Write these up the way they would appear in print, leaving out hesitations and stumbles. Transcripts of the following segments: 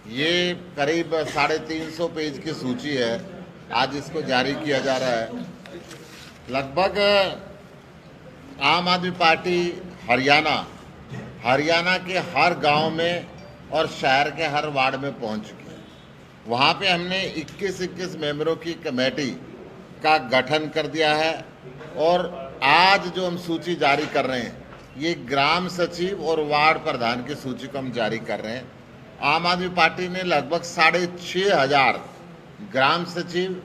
ये करीब 350 पेज की सूची है। आज इसको जारी किया जा रहा है। लगभग आम आदमी पार्टी हरियाणा के हर गांव में और शहर के हर वार्ड में पहुंच चुकी है। वहाँ पे हमने 21 मेंबरों की कमेटी का गठन कर दिया है और आज जो हम सूची जारी कर रहे हैं ये ग्राम सचिव और वार्ड प्रधान की सूची को हम जारी कर रहे हैं। आम आदमी पार्टी ने लगभग 6,500 ग्राम सचिव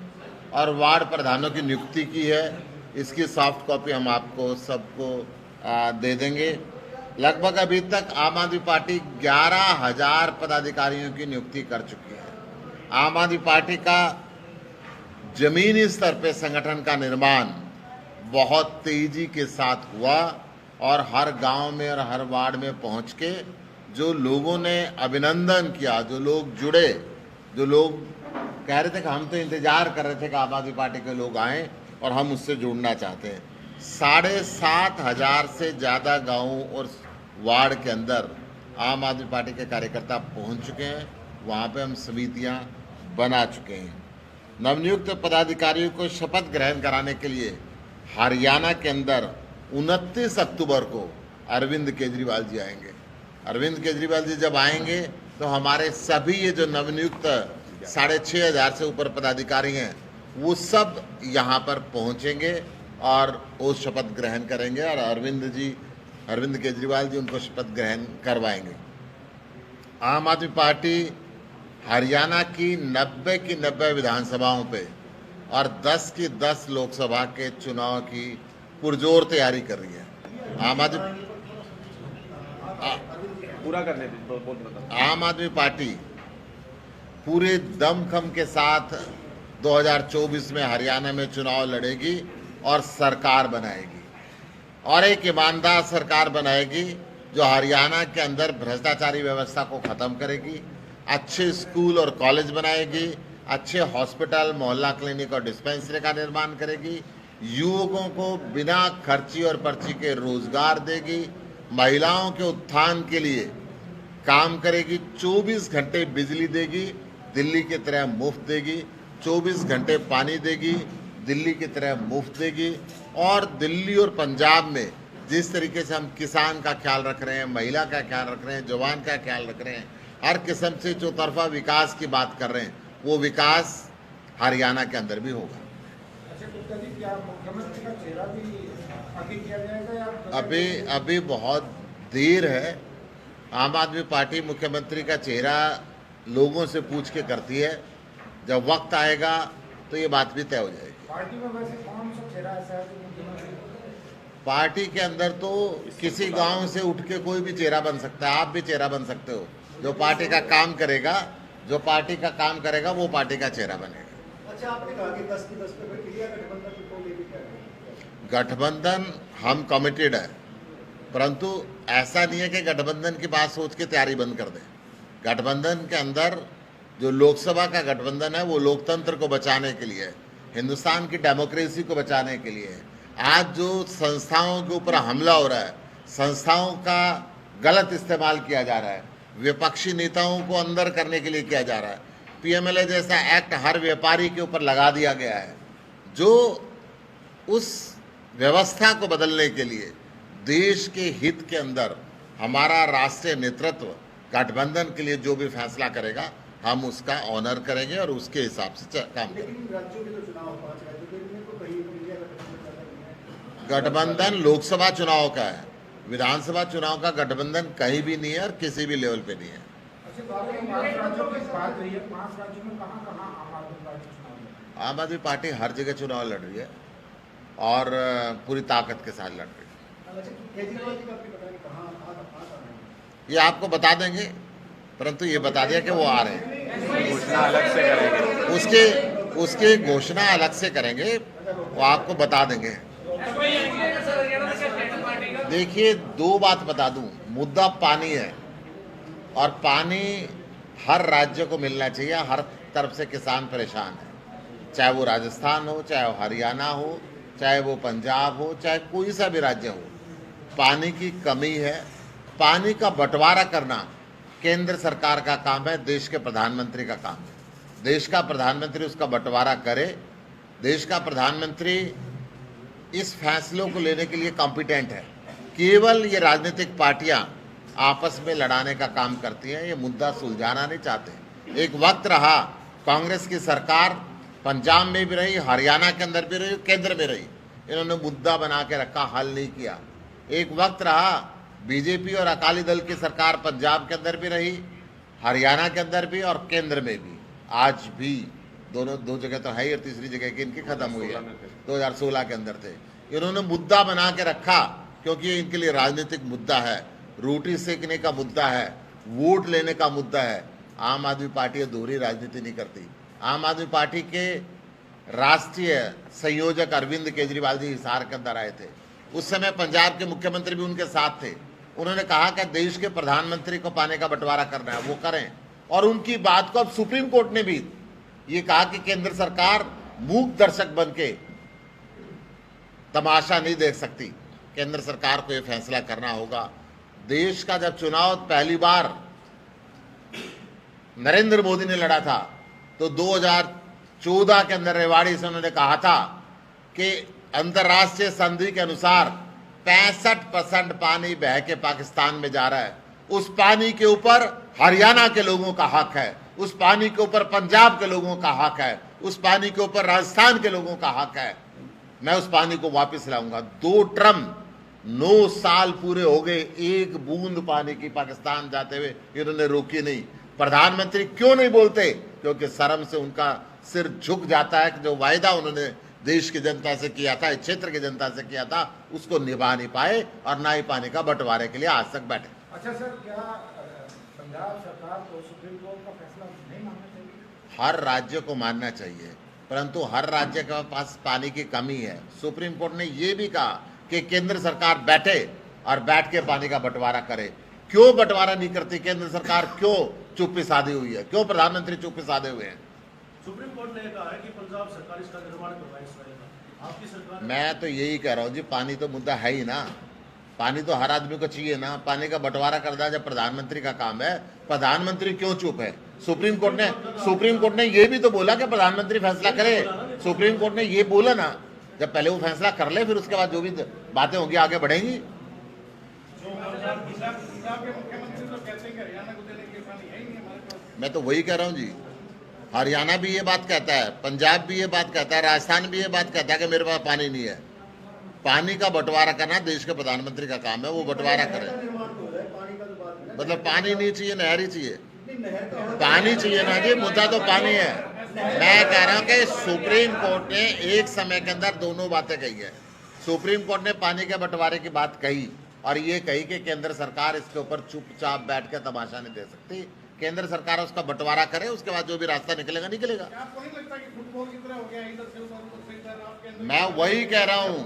और वार्ड प्रधानों की नियुक्ति की है। इसकी सॉफ्ट कॉपी हम आपको सबको दे देंगे। लगभग अभी तक आम आदमी पार्टी 11,000 पदाधिकारियों की नियुक्ति कर चुकी है। आम आदमी पार्टी का जमीनी स्तर पे संगठन का निर्माण बहुत तेजी के साथ हुआ और हर गांव में और हर वार्ड में पहुंच के जो लोगों ने अभिनंदन किया, जो लोग जुड़े, जो लोग कह रहे थे कि हम तो इंतजार कर रहे थे कि आम आदमी पार्टी के लोग आएं और हम उससे जुड़ना चाहते हैं। 7,500 से ज़्यादा गांवों और वार्ड के अंदर आम आदमी पार्टी के कार्यकर्ता पहुंच चुके हैं। वहाँ पे हम समितियाँ बना चुके हैं। नवनियुक्त पदाधिकारियों को शपथ ग्रहण कराने के लिए हरियाणा के अंदर 29 अक्टूबर को अरविंद केजरीवाल जी आएंगे। अरविंद केजरीवाल जी जब आएंगे तो हमारे सभी ये जो नवनियुक्त 6,500 से ऊपर पदाधिकारी हैं वो सब यहाँ पर पहुँचेंगे और वो शपथ ग्रहण करेंगे और अरविंद केजरीवाल जी उनको शपथ ग्रहण करवाएंगे। आम आदमी पार्टी हरियाणा की 90 की 90 विधानसभाओं पे और 10 की 10 लोकसभा के चुनाव की पुरजोर तैयारी कर रही है। आम आदमी पार्टी पूरे दमखम के साथ 2024 में हरियाणा में चुनाव लड़ेगी और सरकार बनाएगी और एक ईमानदार सरकार बनाएगी जो हरियाणा के अंदर भ्रष्टाचारी व्यवस्था को ख़त्म करेगी, अच्छे स्कूल और कॉलेज बनाएगी, अच्छे हॉस्पिटल, मोहल्ला क्लिनिक और डिस्पेंसरी का निर्माण करेगी, युवकों को बिना खर्ची और पर्ची के रोजगार देगी, महिलाओं के उत्थान के लिए काम करेगी, 24 घंटे बिजली देगी, दिल्ली की तरह मुफ्त देगी, 24 घंटे पानी देगी, दिल्ली की तरह मुफ्त देगी। और दिल्ली और पंजाब में जिस तरीके से हम किसान का ख्याल रख रहे हैं, महिला का ख्याल रख रहे हैं, जवान का ख्याल रख रहे हैं, हर किस्म से चौतरफा विकास की बात कर रहे हैं, वो विकास हरियाणा के अंदर भी होगा। अभी बहुत देर है। आम आदमी पार्टी मुख्यमंत्री का चेहरा लोगों से पूछ के करती है। जब वक्त आएगा तो ये बात भी तय हो जाएगी। पार्टी में वैसे कौन सा चेहरा ऐसा है जो मुख्यमंत्री? पार्टी के अंदर तो किसी गांव से उठ के कोई भी चेहरा बन सकता है। आप भी चेहरा बन सकते हो। जो पार्टी का काम करेगा वो पार्टी का चेहरा बनेगा। अच्छा, आपने कहा कि 10 की 10 पे क्लियर गठबंधन को लेके क्या है? गठबंधन हम कमिटेड है, परंतु ऐसा नहीं है कि गठबंधन की बात सोच के तैयारी बंद कर दें। गठबंधन के अंदर जो लोकसभा का गठबंधन है वो लोकतंत्र को बचाने के लिए है, हिंदुस्तान की डेमोक्रेसी को बचाने के लिए है। आज जो संस्थाओं के ऊपर हमला हो रहा है, संस्थाओं का गलत इस्तेमाल किया जा रहा है, विपक्षी नेताओं को अंदर करने के लिए किया जा रहा है, पीएमएलए जैसा एक्ट हर व्यापारी के ऊपर लगा दिया गया है, जो उस व्यवस्था को बदलने के लिए देश के हित के अंदर हमारा राष्ट्रीय नेतृत्व गठबंधन के लिए जो भी फैसला करेगा हम उसका ऑनर करेंगे और उसके हिसाब से काम करेंगे। गठबंधन लोकसभा चुनाव का है, विधानसभा चुनाव का गठबंधन कहीं भी नहीं है और किसी भी लेवल पे नहीं है। आम आदमी पार्टी हर जगह चुनाव लड़ रही है और पूरी ताकत के साथ लड़ रही है। ये आपको बता देंगे, परंतु ये बता दिया कि वो आ रहे हैं। घोषणा अलग से करेंगे, उसकी घोषणा अलग से करेंगे, वो आपको बता देंगे। देखिए, दो बात बता दूं, मुद्दा पानी है और पानी हर राज्य को मिलना चाहिए। हर तरफ से किसान परेशान है, चाहे वो राजस्थान हो, चाहे वो हरियाणा हो, चाहे वो पंजाब हो, चाहे कोई सा भी राज्य हो, पानी की कमी है। पानी का बंटवारा करना केंद्र सरकार का काम है, देश के प्रधानमंत्री का काम है। देश का प्रधानमंत्री उसका बंटवारा करे। देश का प्रधानमंत्री इस फैसलों को लेने के लिए कॉम्पिटेंट है। केवल ये राजनीतिक पार्टियां आपस में लड़ाने का काम करती हैं, ये मुद्दा सुलझाना नहीं चाहते। एक वक्त रहा कांग्रेस की सरकार पंजाब में भी रही, हरियाणा के अंदर भी रही, केंद्र में रही, इन्होंने मुद्दा बना के रखा, हल नहीं किया। एक वक्त रहा बीजेपी और अकाली दल की सरकार पंजाब के अंदर भी रही, हरियाणा के अंदर भी और केंद्र में भी। आज भी दोनों दो जगह तो है ही और तीसरी जगह की इनकी खत्म हुई है, 2016 के अंदर थे। इन्होंने मुद्दा बना के रखा क्योंकि ये इनके लिए राजनीतिक मुद्दा है, रोटी सेकने का मुद्दा है, वोट लेने का मुद्दा है। आम आदमी पार्टी अधूरी राजनीति नहीं करती। आम आदमी पार्टी के राष्ट्रीय संयोजक अरविंद केजरीवाल जी हिसार के अंदर आए थे, उस समय पंजाब के मुख्यमंत्री भी उनके साथ थे। उन्होंने कहा कि देश के प्रधानमंत्री को पानी का बंटवारा करना है, वो करें। और उनकी बात को अब सुप्रीम कोर्ट ने भी ये कहा कि केंद्र सरकार मूक दर्शक बन के तमाशा नहीं देख सकती, केंद्र सरकार को यह फैसला करना होगा। देश का जब चुनाव पहली बार नरेंद्र मोदी ने लड़ा था तो 2014 के अंदर रेवाड़ी से उन्होंने कहा था कि अंतर्राष्ट्रीय संधि के अनुसार 65% पानी बह के पाकिस्तान में जा रहा है। उस पानी के ऊपर हरियाणा के लोगों का हक है, उस पानी के ऊपर पंजाब के लोगों का हक है, उस पानी के ऊपर राजस्थान के लोगों का हक है। मैं उस पानी को वापस लाऊंगा। 2 ट्रम 9 साल पूरे हो गए, एक बूंद पानी की पाकिस्तान जाते हुए इन्होंने रोकी नहीं। प्रधानमंत्री क्यों नहीं बोलते? क्योंकि शर्म से उनका सिर झुक जाता है कि जो वायदा उन्होंने देश की जनता से किया था, इस क्षेत्र की जनता से किया था, उसको निभा नहीं पाए और ना ही पानी का बंटवारे के लिए आज तक बैठे। अच्छा सर, क्या पंजाब सरकार को सुप्रीम कोर्ट का फैसला नहीं मानना चाहिए? हर राज्य को मानना चाहिए, परंतु हर राज्य के पास पानी की कमी है। सुप्रीम कोर्ट ने यह भी कहा कि केंद्र सरकार बैठे और बैठ के पानी का बंटवारा करे। क्यों बंटवारा नहीं करती केंद्र सरकार? क्यों चुप्पी साधी हुई है? क्यों प्रधानमंत्री चुप्पी साधे हुए हैं? सुप्रीम कोर्ट ने कहा है कि पंजाब सरकार इसका निर्माण करवाएगी। आपकी सरकार, मैं तो यही कह रहा हूँ जी, पानी तो मुद्दा है ही ना। पानी तो हर आदमी को चाहिए ना। पानी का बंटवारा करना जब प्रधानमंत्री का काम है, प्रधानमंत्री क्यों चुप है? सुप्रीम कोर्ट ने ये भी तो बोला कि प्रधानमंत्री फैसला करे। सुप्रीम कोर्ट ने ये बोला ना, जब पहले वो फैसला कर ले, फिर उसके बाद जो भी बातें होंगी आगे बढ़ेंगी। मैं तो वही कह रहा हूँ जी, हरियाणा भी ये बात कहता है, पंजाब भी ये बात कहता है, राजस्थान भी ये बात कहता है कि मेरे पास पानी नहीं है। पानी का बंटवारा करना देश के प्रधानमंत्री का काम है, वो बंटवारा करे। मतलब पानी नहीं चाहिए, नहर ही चाहिए। पानी चाहिए ना जी, मुद्दा तो पानी है। मैं कह रहा हूँ कि सुप्रीम कोर्ट ने एक समय के अंदर दोनों बातें कही है। सुप्रीम कोर्ट ने पानी के बंटवारे की बात कही और ये कही कि केंद्र सरकार इसके ऊपर चुपचाप बैठ के तमाशा नहीं दे सकती। केंद्र सरकार उसका बंटवारा करे, उसके बाद जो भी रास्ता निकलेगा निकलेगा। आपको नहीं लगता कि फुटबॉल की तरह हो गया, इधर से उधर, उधर से इधर, आपके अंदर? मैं वही कह रहा हूँ,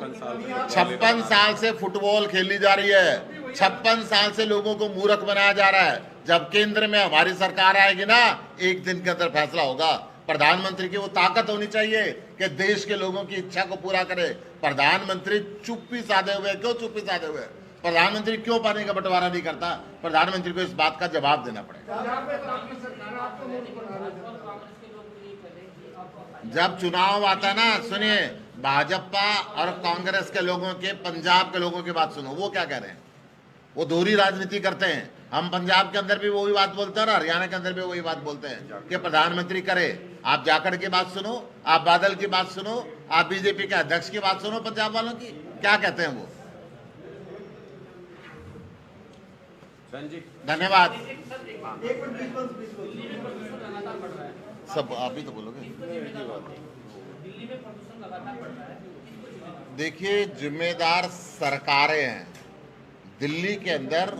56 साल से फुटबॉल खेली जा रही है, 56 साल से लोगों को मूर्ख बनाया जा रहा है। जब केंद्र में हमारी सरकार आएगी ना, एक दिन के अंदर फैसला होगा। प्रधानमंत्री की वो ताकत होनी चाहिए कि देश के लोगों की इच्छा को पूरा करे। प्रधानमंत्री चुप्पी साधे हुए। क्यों चुप्पी साधे हुए? प्रधानमंत्री क्यों पानी का बंटवारा नहीं करता? प्रधानमंत्री को इस बात का जवाब देना पड़ेगा। जब चुनाव आता ना, सुनिए, भाजपा और कांग्रेस के लोगों के, पंजाब के लोगों की बात सुनो, वो क्या कह रहे हैं? वो दोहरी राजनीति करते हैं। हम पंजाब के अंदर भी वही बात बोलते हैं और हरियाणा के अंदर भी वही बात बोलते हैं कि प्रधानमंत्री करे। आप जाखड़ की बात सुनो, आप बादल की बात सुनो, आप बीजेपी के अध्यक्ष की बात सुनो, पंजाब वालों की क्या कहते हैं वो। धन्यवाद। सब आप ही तो बोलोगे। देखिए, जिम्मेदार सरकारें हैं। दिल्ली के अंदर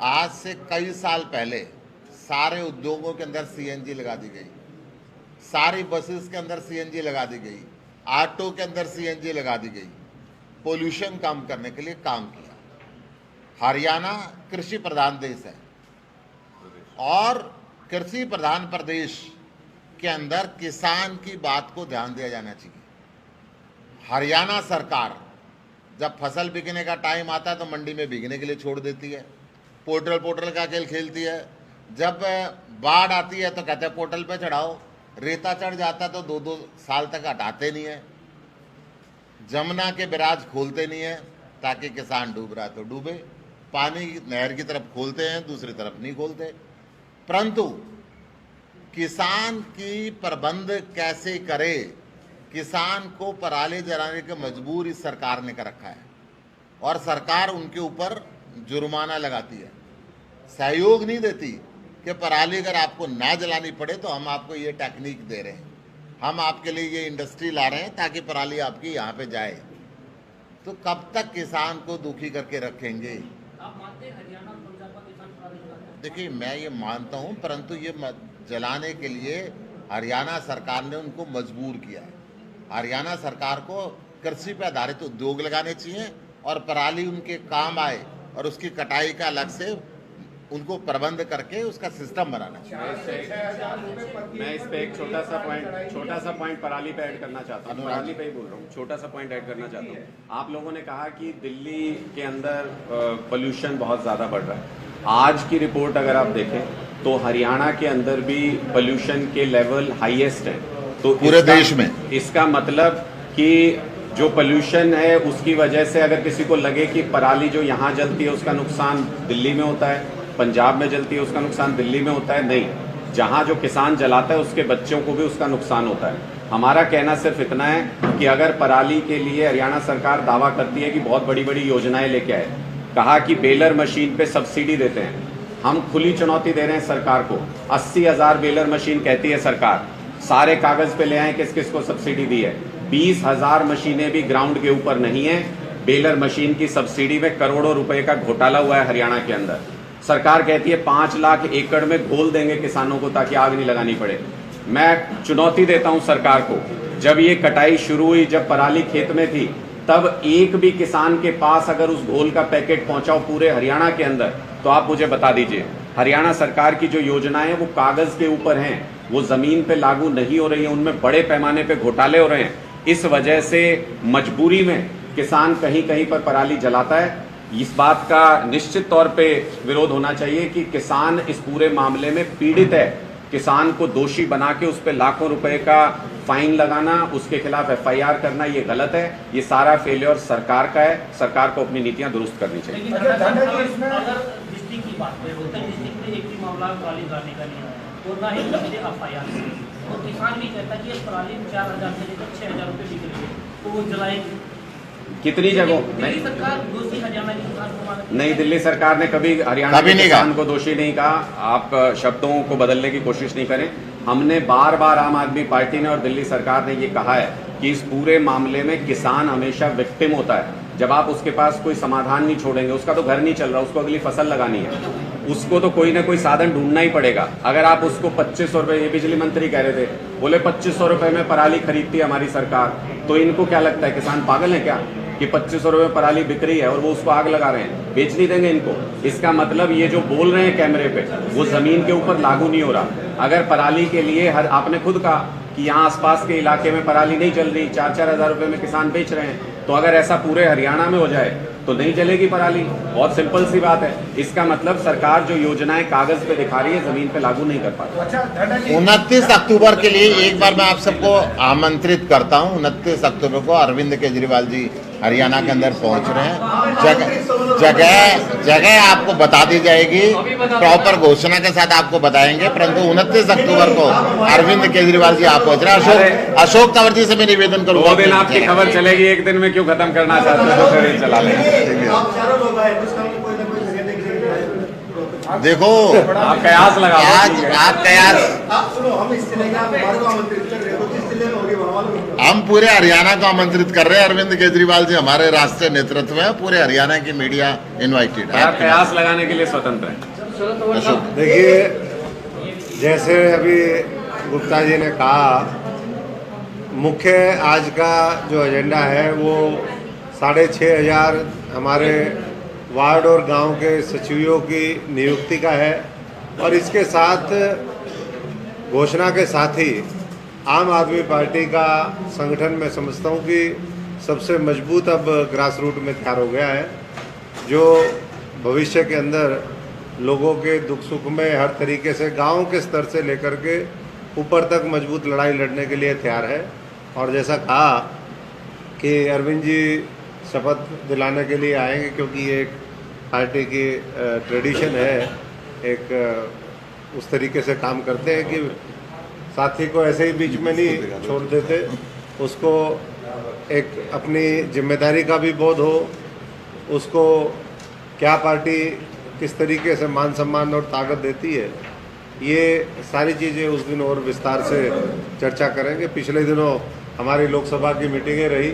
आज से कई साल पहले सारे उद्योगों के अंदर सीएनजी लगा दी गई, सारी बसेस के अंदर सीएनजी लगा दी गई, ऑटो के अंदर सीएनजी लगा दी गई, पोल्यूशन कम करने के लिए काम किया। हरियाणा कृषि प्रधान देश है और कृषि प्रधान प्रदेश के अंदर किसान की बात को ध्यान दिया जाना चाहिए। हरियाणा सरकार जब फसल बिकने का टाइम आता है तो मंडी में बिकने के लिए छोड़ देती है। पोर्टल का खेल खेलती है। जब बाढ़ आती है तो कहते हैं पोर्टल पे चढ़ाओ, रेता चढ़ जाता तो 2-2 साल तक हटाते नहीं है। जमुना के बैराज खोलते नहीं है ताकि किसान डूब रहा है तो डूबे, पानी नहर की तरफ खोलते हैं, दूसरी तरफ नहीं खोलते। परंतु किसान की प्रबंध कैसे करे, किसान को पराली जलाने के मजबूर इस सरकार ने कर रखा है और सरकार उनके ऊपर जुर्माना लगाती है, सहयोग नहीं देती कि पराली अगर आपको ना जलानी पड़े तो हम आपको ये टेक्निक दे रहे हैं, हम आपके लिए ये इंडस्ट्री ला रहे हैं ताकि पराली आपकी यहाँ पे जाए। तो कब तक किसान को दुखी करके रखेंगे? आप मानते हैं हरियाणा और पंजाब का किसान पराली जलाता है? देखिए, मैं ये मानता हूँ, परंतु ये जलाने के लिए हरियाणा सरकार ने उनको मजबूर किया है। हरियाणा सरकार को कृषि पर आधारित उद्योग लगाने चाहिए और पराली उनके काम आए और उसकी कटाई का अलग से उनको प्रबंध करके उसका सिस्टम बनाना चाहिए। मैं इस पे एक छोटा सा पॉइंट पराली पे ऐड करना चाहता हूँ। पराली पे ही बोल रहा हूँ, छोटा सा पॉइंट ऐड करना चाहता हूँ। आप लोगों ने कहा कि दिल्ली के अंदर पोल्यूशन बहुत ज़्यादा बढ़ रहा है। आज की रिपोर्ट अगर आप देखें तो हरियाणा के अंदर भी पोल्यूशन के लेवल हाईएस्ट है। तो पूरे देश में इसका मतलब कि जो पोल्यूशन है उसकी वजह से अगर किसी को लगे कि पराली जो यहाँ जलती है उसका नुकसान दिल्ली में होता है, पंजाब में जलती है उसका नुकसान दिल्ली में होता है, नहीं, जहाँ जो किसान जलाता है उसके बच्चों को भी उसका नुकसान होता है। हमारा कहना सिर्फ इतना है कि अगर पराली के लिए हरियाणा सरकार दावा करती है कि बहुत बड़ी बड़ी योजनाएं लेके आए, कहा कि बेलर मशीन पे सब्सिडी देते हैं, हम खुली चुनौती दे रहे हैं सरकार को। 80,000 बेलर मशीन कहती है सरकार, सारे कागज पे ले आए किस किस को सब्सिडी दी है। 20,000 मशीनें भी ग्राउंड के ऊपर नहीं है। बेलर मशीन की सब्सिडी में करोड़ों रुपए का घोटाला हुआ है हरियाणा के अंदर। सरकार कहती है 5 लाख एकड़ में घोल देंगे किसानों को ताकि आग नहीं लगानी पड़े। मैं चुनौती देता हूं सरकार को, जब ये कटाई शुरू हुई, जब पराली खेत में थी, तब एक भी किसान के पास अगर उस घोल का पैकेट पहुंचाओ पूरे हरियाणा के अंदर, तो आप मुझे बता दीजिए। हरियाणा सरकार की जो योजनाएं हैं वो कागज के ऊपर हैं, वो जमीन पे लागू नहीं हो रही है, उनमें बड़े पैमाने पे घोटाले हो रहे हैं। इस वजह से मजबूरी में किसान कहीं कहीं पर पराली जलाता है। इस बात का निश्चित तौर पे विरोध होना चाहिए कि किसान इस पूरे मामले में पीड़ित है। किसान को दोषी बना के उस पर लाखों रुपए का फाइन लगाना, उसके खिलाफ FIR करना, ये गलत है। ये सारा फेलियर सरकार का है। सरकार को अपनी नीतियां दुरुस्त करनी चाहिए। लेकिन अगर डिस्ट्रिक्ट की बात करें, उत्तर डिस्ट्रिक्ट में एक भी मामला पराली जलाने का नहीं है और ना ही FIR, और किसान भी कहता है कि इस पराली 4,000 से लेकर 6,000 रुपये बिक रही है, तो वो जलाएगी। कितनी जगहों दिल्ली सरकार दोषी हरियाणा के किसान को मानती नहीं, दिल्ली सरकार ने कभी हरियाणा के किसान को दोषी नहीं कहा। आप शब्दों को बदलने की कोशिश नहीं करें। हमने बार बार आम आदमी पार्टी ने और दिल्ली सरकार ने ये कहा है कि इस पूरे मामले में किसान हमेशा विक्टिम होता है। जब आप उसके पास कोई समाधान नहीं छोड़ेंगे, उसका तो घर नहीं चल रहा, उसको अगली फसल लगानी है, उसको तो कोई ना कोई साधन ढूंढना ही पड़ेगा। अगर आप उसको 2500 रुपये, ये बिजली मंत्री कह रहे थे, बोले 2500 रुपये में पराली खरीदती है हमारी सरकार, तो इनको क्या लगता है किसान पागल है क्या कि 2500 रुपये पराली बिक रही है और वो उसको आग लगा रहे हैं, बेच नहीं देंगे इनको। इसका मतलब ये जो बोल रहे हैं कैमरे पे वो जमीन के ऊपर लागू नहीं हो रहा। अगर पराली के लिए आपने खुद कहा कि यहाँ आसपास के इलाके में पराली नहीं चल रही, 4-4 हज़ार रुपये में किसान बेच रहे हैं, तो अगर ऐसा पूरे हरियाणा में हो जाए तो नहीं चलेगी पराली। बहुत सिंपल सी बात है। इसका मतलब सरकार जो योजनाएं कागज पे दिखा रही है जमीन पे लागू नहीं कर पाती। 29 अक्टूबर के लिए एक बार मैं आप सबको आमंत्रित करता हूं। 29 अक्टूबर को अरविंद केजरीवाल जी हरियाणा के अंदर पहुंच रहे हैं। जगह आपको बता दी जाएगी, प्रॉपर घोषणा के साथ आपको बताएंगे। परंतु 29 अक्टूबर को अरविंद केजरीवाल जी आप पहुंच रहे हैं। अशोक तंवर जी से मैं निवेदन करूंगा, 2 दिन आपकी खबर चलेगी, 1 दिन में क्यों खत्म करना चाहते हो, तो फिर चला लेंगे। देखो, आप कयास लगा आप कयास, हम पूरे हरियाणा को आमंत्रित कर रहे हैं। अरविंद केजरीवाल जी हमारे राष्ट्रीय नेतृत्व में, पूरे हरियाणा की मीडिया इनवाइटेड है। आप कयास लगाने के लिए स्वतंत्र हैं। देखिए, जैसे अभी गुप्ता जी ने कहा, मुख्य आज का जो एजेंडा है वो 6,500 हमारे वार्ड और गांव के सचिवों की नियुक्ति का है। और इसके साथ घोषणा के साथ ही आम आदमी पार्टी का संगठन मैं समझता हूं कि सबसे मजबूत अब ग्रास रूट में तैयार हो गया है, जो भविष्य के अंदर लोगों के दुख सुख में हर तरीके से गांव के स्तर से लेकर के ऊपर तक मजबूत लड़ाई लड़ने के लिए तैयार है। और जैसा कहा कि अरविंद जी शपथ दिलाने के लिए आएंगे, क्योंकि ये एक पार्टी की ट्रेडिशन है, एक उस तरीके से काम करते हैं कि साथी को ऐसे ही बीच में नहीं छोड़ देते, उसको एक अपनी जिम्मेदारी का भी बोध हो, उसको क्या पार्टी किस तरीके से मान सम्मान और ताकत देती है, ये सारी चीज़ें उस दिन और विस्तार से चर्चा करेंगे। पिछले दिनों हमारी लोकसभा की मीटिंगें रही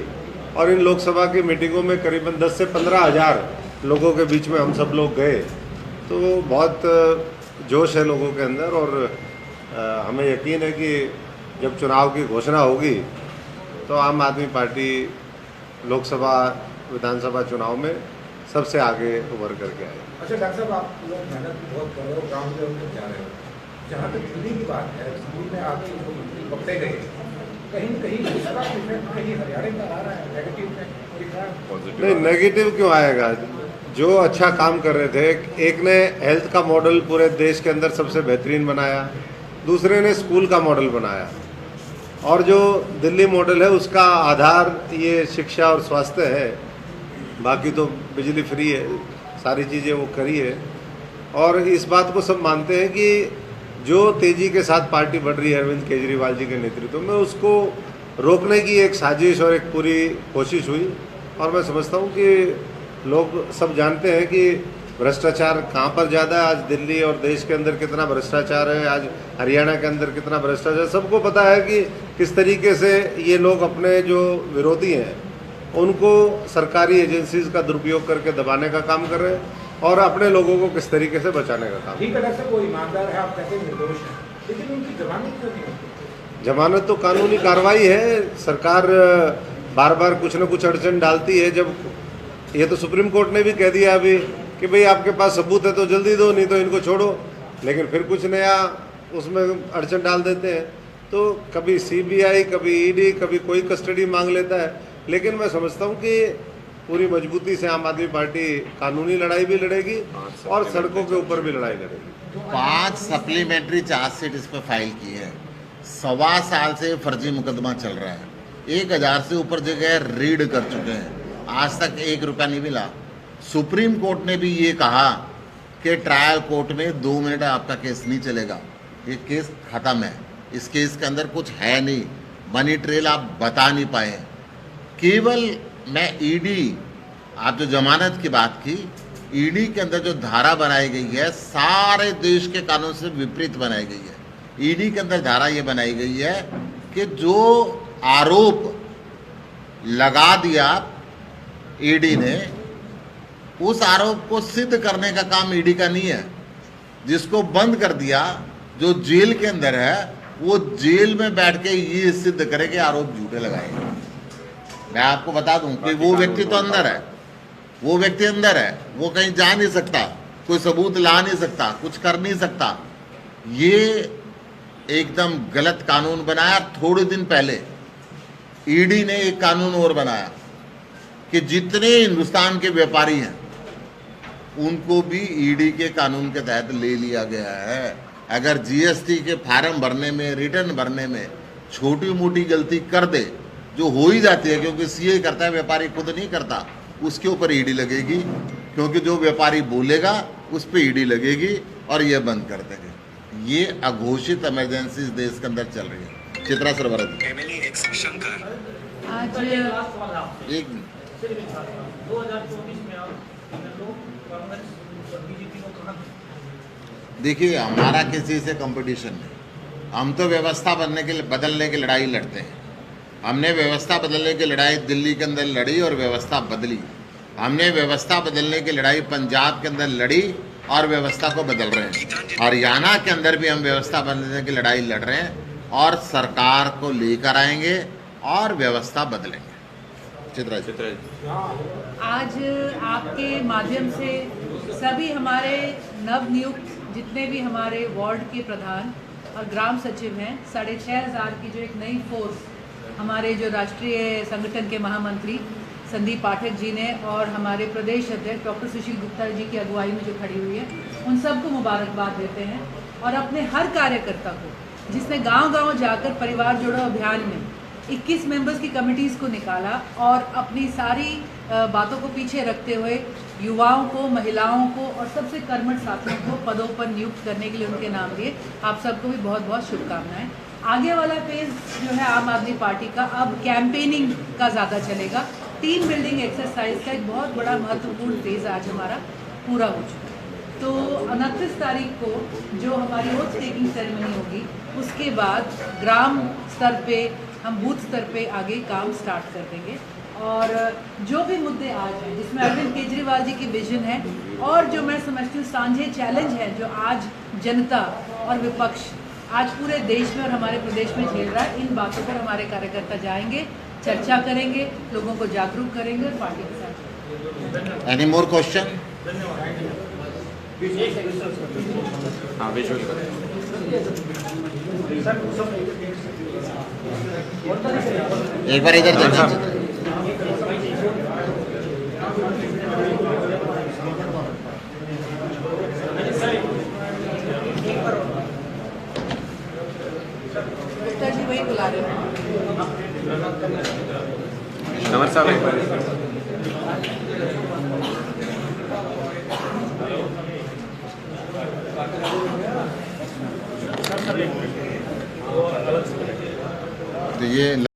और इन लोकसभा की मीटिंगों में करीबन 10 से 15 हज़ार लोगों के बीच में हम सब लोग गए, तो बहुत जोश है लोगों के अंदर। और हमें यकीन है कि जब चुनाव की घोषणा होगी तो आम आदमी पार्टी लोकसभा विधानसभा चुनाव में सबसे आगे उभर करके आए। अच्छा डॉक्टर साहब, आप लोग मेहनत बहुत कर रहे हो, गाँव लेवल पर जा रहे हो। जहाँ तक दिल्ली की बात है, दिल्ली में आपके जो मंत्री पकड़े गए, कहीं न कहीं दूसरा इफेक्ट कहीं हरियाणा का आ रहा है, नेगेटिव में दिख रहा है। नहीं, नेगेटिव क्यों आएगा? जो अच्छा काम कर रहे थे, एक ने हेल्थ का मॉडल पूरे देश के अंदर सबसे बेहतरीन बनाया, दूसरे ने स्कूल का मॉडल बनाया, और जो दिल्ली मॉडल है उसका आधार ये शिक्षा और स्वास्थ्य है। बाकी तो बिजली फ्री है, सारी चीज़ें वो करी है। और इस बात को सब मानते हैं कि जो तेज़ी के साथ पार्टी बढ़ रही है अरविंद केजरीवाल जी के नेतृत्व में, उसको रोकने की एक साजिश और एक पूरी कोशिश हुई। और मैं समझता हूँ कि लोग सब जानते हैं कि भ्रष्टाचार कहाँ पर ज़्यादा है, आज दिल्ली और देश के अंदर कितना भ्रष्टाचार है, आज हरियाणा के अंदर कितना भ्रष्टाचार, सबको पता है कि किस तरीके से ये लोग अपने जो विरोधी हैं उनको सरकारी एजेंसीज का दुरुपयोग करके दबाने का काम कर रहे हैं और अपने लोगों को किस तरीके से बचाने का काम। ठीक है डॉक्टर साहब, वो ईमानदार है, आप कहते हैं निर्दोष है, लेकिन उनकी जमानत क्यों नहीं होती? जमानत तो कानूनी कार्रवाई है, सरकार बार बार कुछ न कुछ अड़चन डालती है। जब ये तो सुप्रीम कोर्ट ने भी कह दिया अभी कि भाई आपके पास सबूत है तो जल्दी दो, नहीं तो इनको छोड़ो, लेकिन फिर कुछ नया उसमें अड़चन डाल देते हैं। तो कभी सीबीआई, कभी ईडी, कभी कोई कस्टडी मांग लेता है। लेकिन मैं समझता हूँ कि पूरी मजबूती से आम आदमी पार्टी कानूनी लड़ाई भी लड़ेगी और सड़कों के ऊपर भी लड़ाई लड़ेगी। 5 सप्लीमेंट्री चार्जशीट इस पर फाइल की है। 1.25 साल से फर्जी मुकदमा चल रहा है, 1000 से ऊपर जगह रीड कर चुके हैं, आज तक 1 रुपया नहीं मिला। सुप्रीम कोर्ट ने भी ये कहा कि ट्रायल कोर्ट में 2 मिनट आपका केस नहीं चलेगा, ये केस खत्म है, इस केस के अंदर कुछ है नहीं, मनी ट्रेल आप बता नहीं पाए। केवल मैं ईडी, आप जो जमानत की बात की, ईडी के अंदर जो धारा बनाई गई है सारे देश के कानून से विपरीत बनाई गई है। ईडी के अंदर धारा ये बनाई गई है कि जो आरोप लगा दिया ईडी ने, उस आरोप को सिद्ध करने का काम ईडी का नहीं है। जिसको बंद कर दिया, जो जेल के अंदर है, वो जेल में बैठ के ये सिद्ध करे कि आरोप झूठे लगाए। मैं आपको बता दूं कि वो व्यक्ति तो अंदर है, वो व्यक्ति अंदर है, वो कहीं जा नहीं सकता, कोई सबूत ला नहीं सकता, कुछ कर नहीं सकता। ये एकदम गलत कानून बनाया। थोड़े दिन पहले ईडी ने एक कानून और बनाया कि जितने हिंदुस्तान के व्यापारी हैं उनको भी ईडी के कानून के तहत ले लिया गया है। अगर जीएसटी के फार्म भरने में, रिटर्न भरने में छोटी मोटी गलती कर दे, जो हो ही जाती है क्योंकि सीए करता है, व्यापारी खुद नहीं करता, उसके ऊपर ईडी लगेगी, क्योंकि जो व्यापारी बोलेगा उस पर ईडी लगेगी और ये बंद कर देंगे। ये अघोषित इमरजेंसी देश के अंदर चल रही है। चित्रा सरवरत आज लास्ट सवाल है आपसे। एक मिनट, सिर्फ एक बात, 2024 में आप लोग कांग्रेस और बीजेपी को कहाँ? देखिए, हमारा किसी से कंपटीशन नहीं, हम तो व्यवस्था बदलने की लड़ाई लड़ते हैं। हमने व्यवस्था बदलने की लड़ाई दिल्ली के अंदर लड़ी और व्यवस्था बदली। हमने व्यवस्था बदलने की लड़ाई पंजाब के अंदर लड़ी और व्यवस्था को बदल रहे हैं। हरियाणा के अंदर भी हम व्यवस्था बदलने की लड़ाई लड़ रहे हैं और सरकार को लेकर आएंगे और व्यवस्था बदलेंगे। चित्रा आज आपके माध्यम से सभी हमारे नवनियुक्त जितने भी हमारे वार्ड के प्रधान और ग्राम सचिव हैं, 6500 की जो एक नई फोर्स हमारे जो राष्ट्रीय संगठन के महामंत्री संदीप पाठक जी ने और हमारे प्रदेश अध्यक्ष डॉक्टर सुशील गुप्ता जी की अगुवाई में जो खड़ी हुई है, उन सबको मुबारकबाद देते हैं और अपने हर कार्यकर्ता को जिसने गांव-गांव जाकर परिवार जोड़ो अभियान में 21 मेंबर्स की कमिटीज़ को निकाला और अपनी सारी बातों को पीछे रखते हुए युवाओं को, महिलाओं को और सबसे कर्मठ साथियों को पदों पर नियुक्त करने के लिए उनके नाम दिए। आप सबको भी बहुत बहुत शुभकामनाएं। आगे वाला फेज़ जो है आम आदमी पार्टी का अब कैंपेनिंग का ज़्यादा चलेगा। टीम बिल्डिंग एक्सरसाइज का एक बहुत बड़ा महत्वपूर्ण फेज़ आज हमारा पूरा हो चुका है। तो 29 तारीख को जो हमारी ओथ टेकिंग सेरेमनी होगी उसके बाद ग्राम स्तर पे हम बूथ स्तर पे आगे काम स्टार्ट कर देंगे और जो भी मुद्दे आज हैं जिसमें अरविंद केजरीवाल जी की विजन है और जो मैं समझती हूँ सांझे चैलेंज है जो आज जनता और विपक्ष आज पूरे देश में और हमारे प्रदेश में झेल रहा है, इन बातों पर हमारे कार्यकर्ता जाएंगे, चर्चा करेंगे, लोगों को जागरूक करेंगे और पार्टी के साथ। Any more question? हाँ, विजुअल एक बार इधर देखना। गुप्ता जी वही बुला रहे हैं। नमस्कार साहब एक बार तो ये